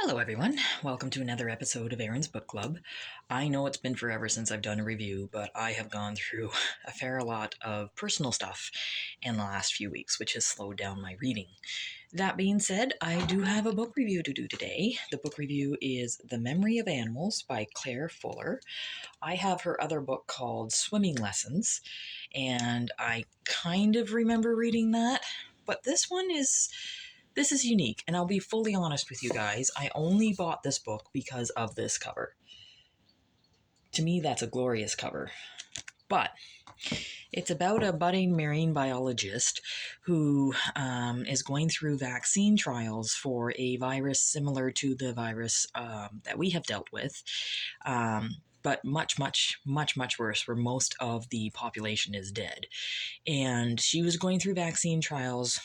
Hello, everyone. Welcome to another episode of Aaron's Book Club. I know it's been forever since I've done a review, but I have gone through a fair lot of personal stuff in the last few weeks, which has slowed down my reading. That being said, I do have a book review to do today. The book review is The Memory of Animals by Claire Fuller. I have her other book called Swimming Lessons, and I kind of remember reading that, but this is unique, and I'll be fully honest with you guys. I only bought this book because of this cover. To me, that's a glorious cover. But it's about a budding marine biologist who is going through vaccine trials for a virus similar to the virus that we have dealt with. But much, much, much, much worse, where most of the population is dead. And she was going through vaccine trials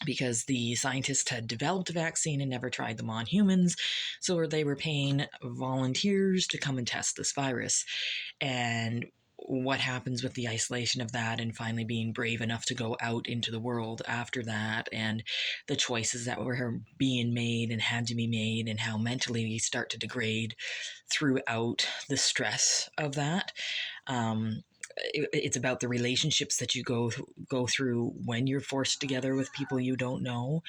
because the scientists had developed a vaccine and never tried them on humans. So they were paying volunteers to come and test this virus. And what happens with the isolation of that and finally being brave enough to go out into the world after that, and the choices that were being made and had to be made, and how mentally you start to degrade throughout the stress of that. It's about the relationships that you go through when you're forced together with people you don't know,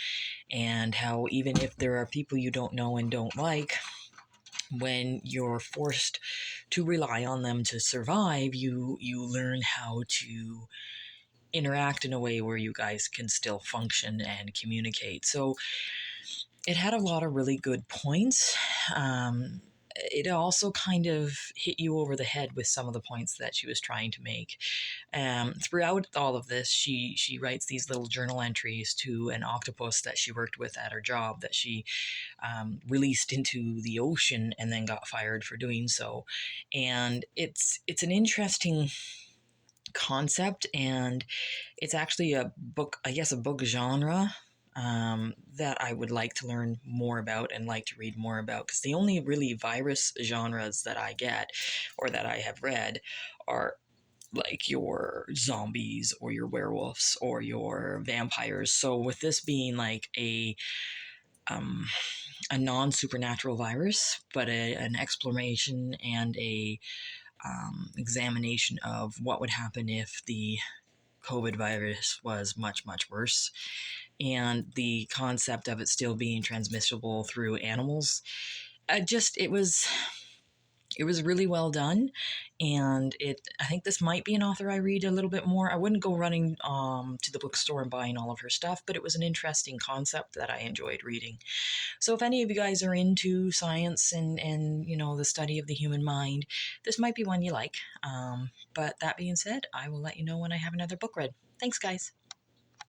and how even if there are people you don't know and don't like, when you're forced to rely on them to survive, you learn how to interact in a way where you guys can still function and communicate. So it had a lot of really good points. It also kind of hit you over the head with some of the points that she was trying to make. Throughout all of this, she writes these little journal entries to an octopus that she worked with at her job that she released into the ocean and then got fired for doing so. And it's an interesting concept, and it's actually a book, I guess, a book genre that I would like to learn more about and like to read more about, because the only really virus genres that I get or that I have read are like your zombies or your werewolves or your vampires. So with this being like um, a non-supernatural virus, but an exploration and a examination of what would happen if the COVID virus was much, much worse, and the concept of it still being transmissible through animals. It was really well done, and I think this might be an author I read a little bit more. I wouldn't go running to the bookstore and buying all of her stuff, but it was an interesting concept that I enjoyed reading. So if any of you guys are into science and the study of the human mind, this might be one you like. But that being said, I will let you know when I have another book read. Thanks, guys.